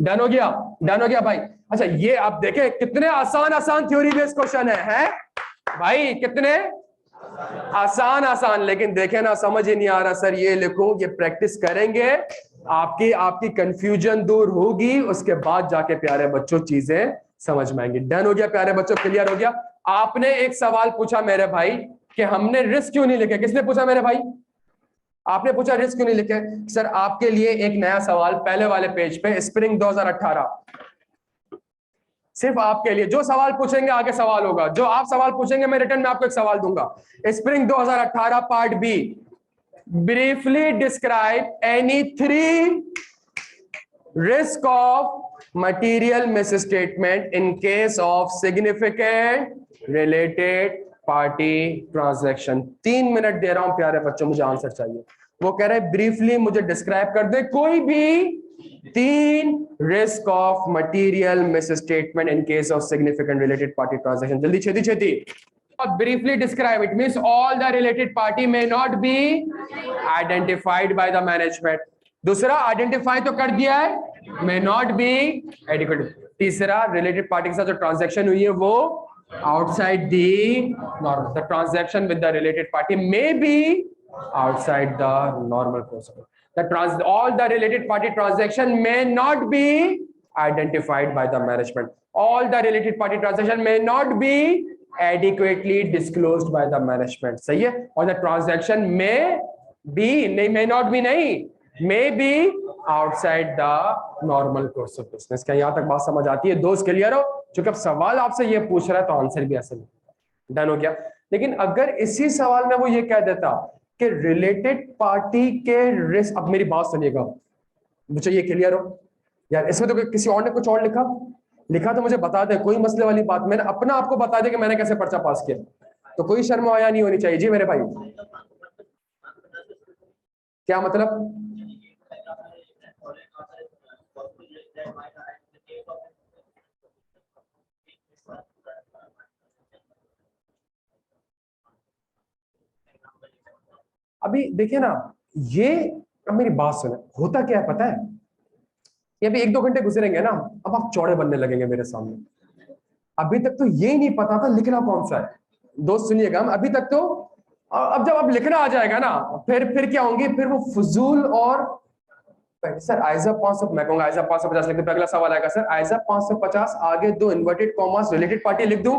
Done हो गया, done हो गया भाई। अच्छा ये आप देखें कितने आसान आसान थ्योरी बेस्ड क्वेश्चन है भाई, कितने आसान आसान। लेकिन देखें ना, समझ ही नहीं आ रहा सर ये लिखूं, ये प्रैक्टिस करेंगे, आपकी आपकी कंफ्यूजन दूर होगी, उसके बाद जाके प्यारे बच्चों चीजें समझ में आएंगी। डन हो गया प्यारे बच्चों, क्लियर हो गया। आपने एक सवाल पूछा मेरे भाई कि हमने रिस्क क्यों नहीं लिखे, किसने पूछा मेरे भाई? आपने पूछा रिस्क क्यों नहीं लिखे। सर आपके लिए एक नया सवाल पहले वाले पेज पे, स्प्रिंग 2018, सिर्फ आपके लिए। जो सवाल पूछेंगे आगे सवाल होगा, जो आप सवाल पूछेंगे मैं रिटर्न में आपको एक सवाल दूंगा। Spring 2018 part B, briefly describe any 3 risk of material misstatement in case of significant related party transaction। 3 minute दे रहा हूं प्यारे बच्चों, मुझे आंसर चाहिए। वो कह रहे ब्रीफली मुझे डिस्क्राइब कर दे कोई भी 3 risk of material misstatement in case of significant related party transaction. जल्दी छेती छेती। Briefly describe, it means all the related party may not be identified by the management। दूसरा आइडेंटिफाई तो कर दिया है, may not be adequate। तीसरा related party के साथ जो ट्रांजैक्शन हुई है वो outside the normal, the transaction with the related party may be outside the normal course of the all the related party transaction may not be identified by the management, all the related party transaction may not be adequately disclosed by the management। सही है। और the transaction may be, नहीं may not be नहीं, may be outside the normal course of business। क्या यहाँ तक बात समझ आती है? दोस्त क्लियर हो? चूंकि अब सवाल आपसे ये पूछ रहा है तो आंसर भी ऐसे नहीं। डन हो गया। लेकिन अगर इसी सवाल में वो ये कह देता कि रिलेटेड पार्टी के रिस्क, अब मेरी बात सुनिएगा, मुझे ये क्लियर हो यार, इसमें तो किसी और ने कुछ और लिखा तो मुझे बता दे, कोई मसले वाली बात, मैंने अपना आपको बता दे कि मैंने कैसे पर्चा पास किया, तो कोई शर्म आया नहीं होनी चाहिए। जी मेरे भाई, क्या मतलब? अभी देखिए ना, ये अब मेरी बात सुने, होता क्या है पता है, ये अभी 1-2 घंटे गुजरेंगे ना, अब आप चौड़े बनने लगेंगे मेरे सामने। अभी तक तो ये नहीं पता था लिखना कौन सा है। दोस्त सुनिएगा, अभी तक तो, अब जब अब लिखना आ जाएगा ना, फिर क्या होंगे, फिर वो फजूल और सर आइजा 500, मैं कहूंगा आइजा 550 लिख दो। अगला सवाल आएगा सर आइजा 550 आगे 2 इन्वर्टेड कॉमास रिलेटेड पार्टी लिख दूं,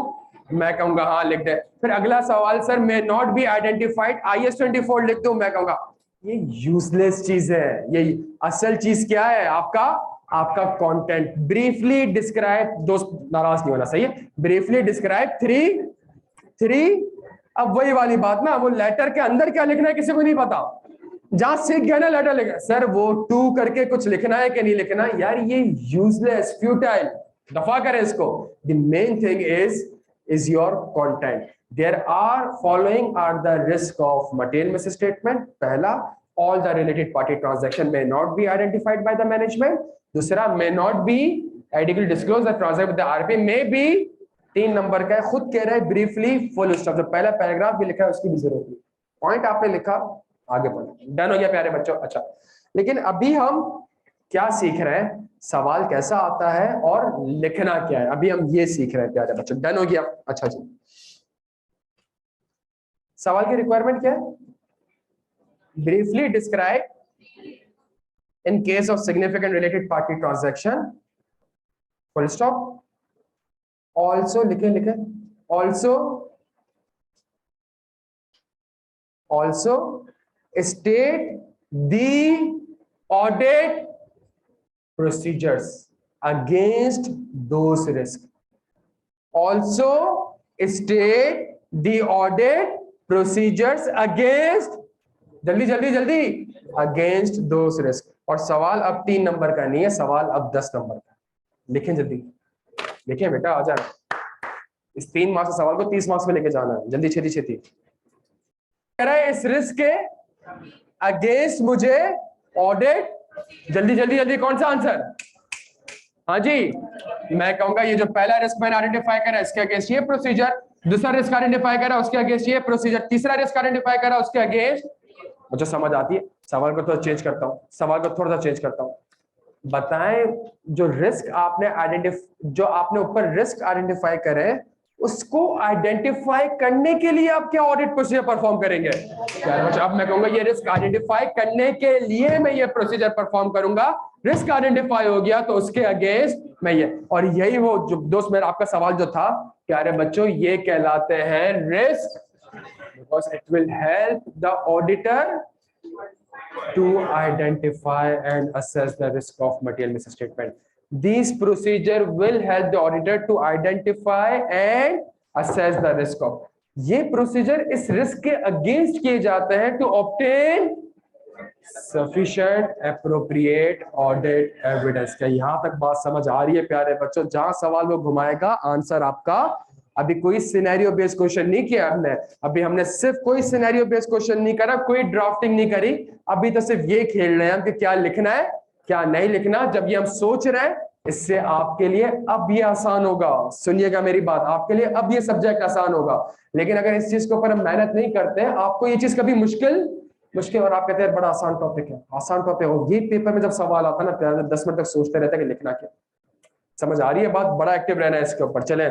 मैं कहूंगा हाँ लिख दे। फिर अगला सवाल sir may not be identified IS-24 लिख दूं, मैं कहूंगा ये यूजलेस चीज है। ये असल चीज क्या है? आपका कंटेंट। ब्रीफली डिस्क्राइब, दोस्त नाराज नहीं होना, सही है, ब्रीफली डिस्क्राइब 3। अब वही वाली बात ना, वो लेटर के अंदर क्या लिखना है किसी को नहीं पता। जहां सीख गया ना लेटर लिखना, सर वो 2 करके कुछ लिखना है कि नहीं लिखना, यार ये यूजलेस फ्यूटाइल, दफा करें इसको। The main thing is your content. There are following are the risk of material misstatement. पहला, all the related party transaction may not be identified by the management. दूसरा, may not be adequately disclose the transaction with the RP, may be 3 number का है, खुद कह रहा है briefly full stop. जो पहला पैराग्राफ भी लिखा है उसकी भी जरूरत नहीं, पॉइंट आपने लिखा, आगे बढ़ो। डन हो गया प्यारे बच्चों? अच्छा, लेकिन अभी हम क्या सीख रहे हैं, सवाल कैसा आता है और लिखना क्या है, अभी हम ये सीख रहे हैं प्यारे बच्चों। डन हो गया? अच्छा जी, सवाल की रिक्वायरमेंट क्या है? Briefly describe in case of significant related party transaction, full stop. Also लिखे also state the audit procedures against those risks। Also state the audit procedures against, जल्दी against those risks। और सवाल अब 3 नंबर का नहीं है, सवाल अब 10 नंबर का। लिखें जल्दी, लिखें बेटा, आ जाना। इस 3 मार्क्स सवाल को 30 मार्क्स में लेके जाना है, जल्दी छेती। कह रहा है इस रिस्क के अगेंस्ट मुझे ऑडिट, जल्दी कौन सा आंसर? हाँ जी, मैं कहूंगा ये जो पहला रिस्क मैंने आइडेंटिफाई करा इसके अगेंस्ट ये प्रोसीजर, दूसरा रिस्क आइडेंटिफाई करा उसके अगेंस्ट ये प्रोसीजर, तीसरा रिस्क आइडेंटिफाई करा उसके अगेंस्ट। मुझे समझ आती है, सवाल को थोड़ा चेंज करता हूँ, बताएं जो रिस्क आपने जो आपने ऊपर रिस्क आइडेंटिफाई करे, उसको आइडेंटिफाई करने के लिए आप क्या ऑडिट प्रोसीजर परफॉर्म करेंगे? अब मैं कहूंगा ये रिस्क आइडेंटिफाई करने के लिए मैं ये प्रोसीजर परफॉर्म करूंगा, रिस्क आइडेंटिफाई हो गया तो उसके अगेंस्ट मैं ये, और यही वो जो दोस्त मेरा आपका सवाल जो था, प्यारे बच्चों, ये कहलाते हैं risk, because it will help the auditor to identify and assess the risk of material misstatement. These procedure will help the auditor to identify and assess the risk of. ये प्रोसीजर इस रिस्क के against किए जाते हैं to obtain sufficient appropriate audit evidence. क्या यहां तक बात समझ आ रही है प्यारे बच्चों? जहां सवाल वो घुमाएगा आंसर आपका, अभी कोई सिनेरियो बेस्ड क्वेश्चन नहीं किया हमने, अभी हमने सिर्फ कोई सिनेरियो बेस्ड क्वेश्चन नहीं करा, कोई ड्राफ्टिंग नहीं करी, अभी तो सिर्फ ये खेल रहे हैं हम कि क्या लिखना है क्या नहीं लिखना। जब ये हम सोच रहे हैं, इससे आपके लिए अब ये आसान होगा, सुनिएगा मेरी बात, आपके लिए अब ये सब्जेक्ट आसान होगा। लेकिन अगर इस चीज के ऊपर हम मेहनत नहीं करते, आपको ये चीज कभी मुश्किल और आप कहते हैं बड़ा आसान टॉपिक है, आसान टॉपिक हो, ये पेपर में जब सवाल आता है ना, 10 मिनट तक सोचते रहते हैं कि लिखना क्या। समझ आ रही है बात? बड़ा एक्टिव रहना है इसके ऊपर। चले